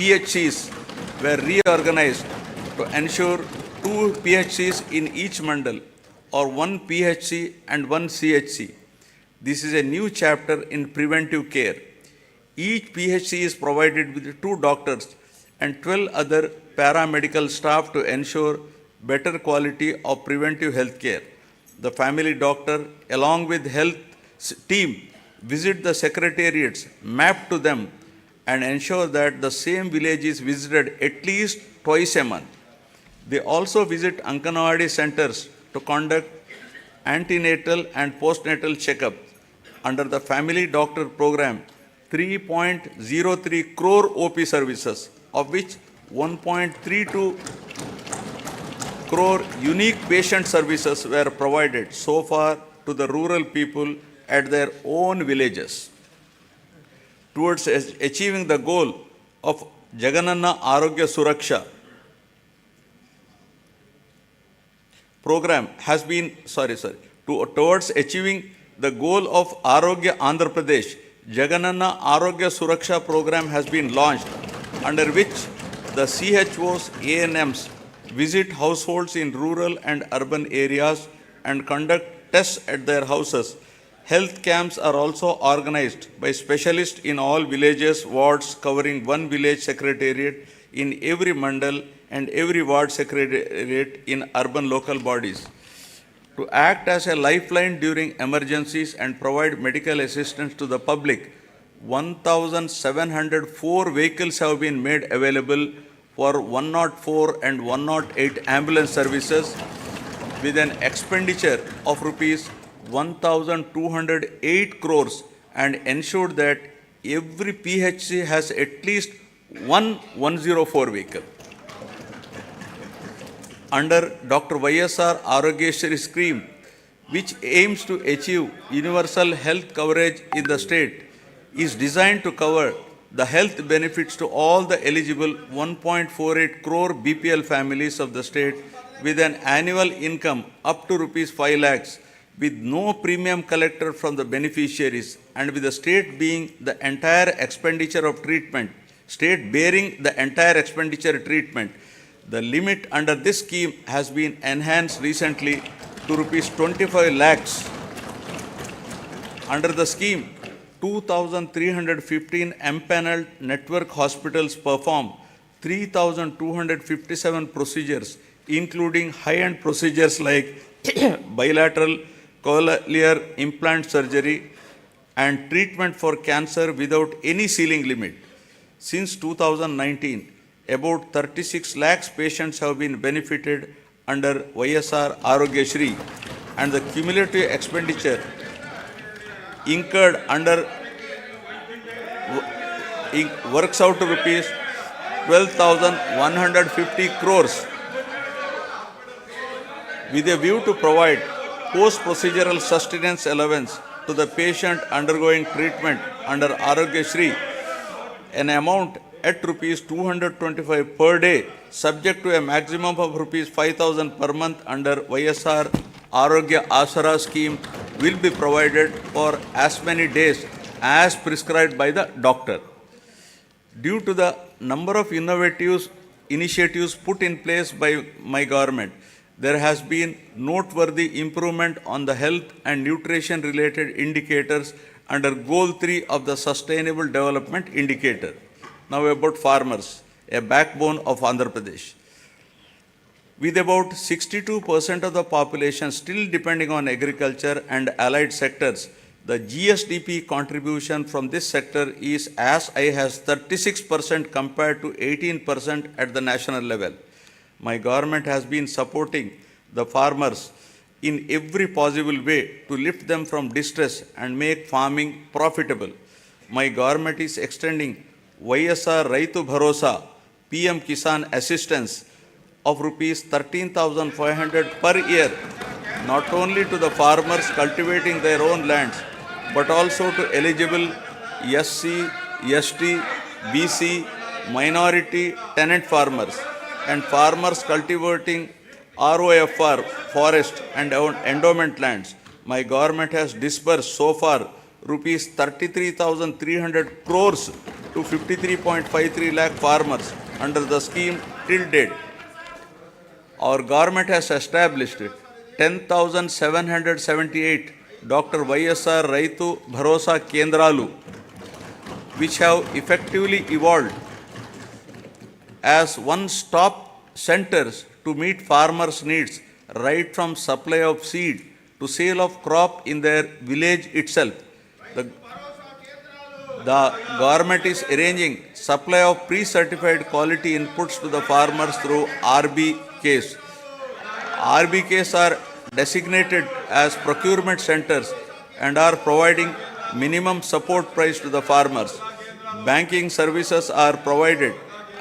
PHCs were reorganized to ensure 2 PHCs in each mandal or 1 PHC and 1 CHC. This is a new chapter in preventive care. Each PHC is provided with 2 doctors and 12 other paramedical staff to ensure better quality of preventive health care. The family doctor, along with health team, visit the secretariats, map to them, and ensure that the same village is visited at least twice a month. They also visit Anganwadi centers to conduct antenatal and postnatal checkup. Under the family doctor program, 3.03 crore OP services, of which 1.32 crore unique patient services were provided so far to the rural people at their own villages. Towards achieving the goal of Jagananna Arogya Suraksha program has been, towards achieving the goal of Arogya Andhra Pradesh, Jagananna Arogya Suraksha program has been launched, under which the CHOs, ANMs visit households in rural and urban areas and conduct tests at their houses. Health camps are also organized by specialists in all villages, wards, covering one village secretariat in every mandal and every ward secretariat in urban local bodies. To act as a lifeline during emergencies and provide medical assistance to the public, 1,704 vehicles have been made available for 104 and 108 ambulance services with an expenditure of rupees 1,208 crores and ensured that every PHC has at least one 104 vehicle. Under Dr. YSR Arogyashri scheme, which aims to achieve universal health coverage in the state, is designed to cover the health benefits to all the eligible 1.48 crore BPL families of the state with an annual income up to rupees 5 lakhs, with no premium collected from the beneficiaries, and with the state being the entire expenditure of treatment, state bearing the entire expenditure treatment. The limit under this scheme has been enhanced recently to rupees 25 lakhs. Under the scheme, 2,315 empaneled network hospitals perform 3,257 procedures, including high-end procedures like bilateral cochlear implant surgery and treatment for cancer without any ceiling limit. Since 2019, about 36 lakhs patients have been benefited under YSR Arogyashri, and the cumulative expenditure incurred under works out to rupees 12,150 crores. With a view to provide post-procedural sustenance allowance to the patient undergoing treatment under Arogyashri, an amount at rupees 225 per day, subject to a maximum of rupees 5,000 per month under YSR Arogya Asara scheme, will be provided for as many days as prescribed by the doctor. Due to the number of innovative initiatives put in place by my government, there has been noteworthy improvement on the health and nutrition related indicators under Goal 3 of the Sustainable Development Indicator. Now about farmers, a backbone of Andhra Pradesh. With about 62% of the population still depending on agriculture and allied sectors, the GSDP contribution from this sector is as high as 36% compared to 18% at the national level. My government has been supporting the farmers in every possible way to lift them from distress and make farming profitable. My government is extending YSR Raitu Bharosa PM Kisan assistance of rupees 13,500 per year, not only to the farmers cultivating their own lands, but also to eligible SC, ST, BC, minority tenant farmers and farmers cultivating ROFR, forest and endowment lands. My government has disbursed so far rupees 33,300 crores to to 53.53 lakh farmers under the scheme till date. Our government has established 10,778 Dr. YSR Raitu Bharosa Kendralu, which have effectively evolved as one-stop centers to meet farmers' needs, right from supply of seed to sale of crop in their village itself. The government is arranging supply of pre-certified quality inputs to the farmers through RBKs. RBKs are designated as procurement centers and are providing minimum support price to the farmers. Banking services are provided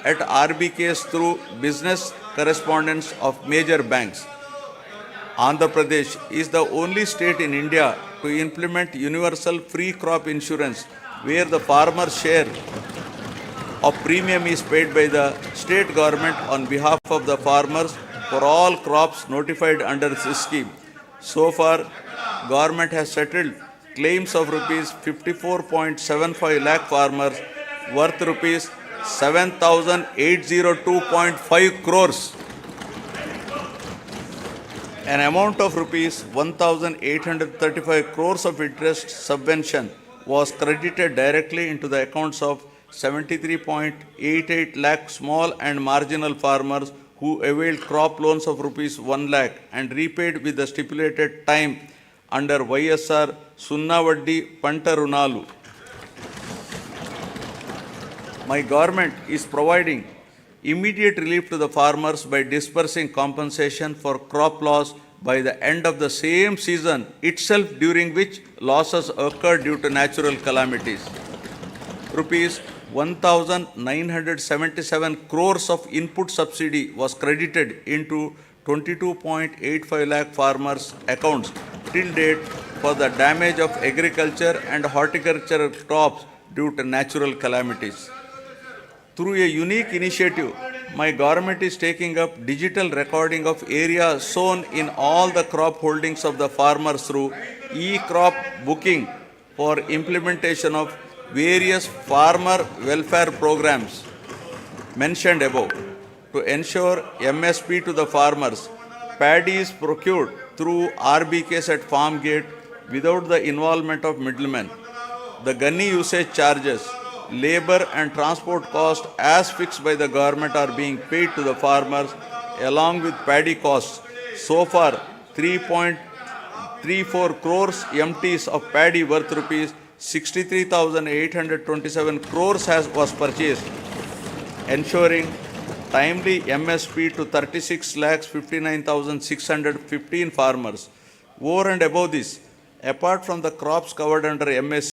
at RBKs through business correspondents of major banks. Andhra Pradesh is the only state in India to implement universal free crop insurance, where the farmer's share of premium is paid by the state government on behalf of the farmers for all crops notified under this scheme. So far, government has settled claims of rupees 54.75 lakh farmers worth rupees 7,802.5 crores. An amount of rupees 1,835 crores of interest subvention was credited directly into the accounts of 73.88 lakh small and marginal farmers who availed crop loans of rupees 1 lakh and repaid with the stipulated time under YSR Sunnavaddi Panta Runalu. My government is providing immediate relief to the farmers by dispersing compensation for crop loss by the end of the same season itself, during which losses occurred due to natural calamities. Rupees 1,977 crores of input subsidy was credited into 22.85 lakh farmers' accounts till date for the damage of agriculture and horticultural crops due to natural calamities. Through a unique initiative, my government is taking up digital recording of area sown in all the crop holdings of the farmers through e-crop booking for implementation of various farmer welfare programs mentioned above. To ensure MSP to the farmers, paddy is procured through RBKs at farm gate without the involvement of middlemen. The gunny usage charges, labor and transport cost as fixed by the government are being paid to the farmers along with paddy costs. So far, 3.34 crores MTs of paddy worth rupees 63,827 crores was purchased, ensuring timely MSP to 36,59,615 farmers. Over and above this, apart from the crops covered under MSP,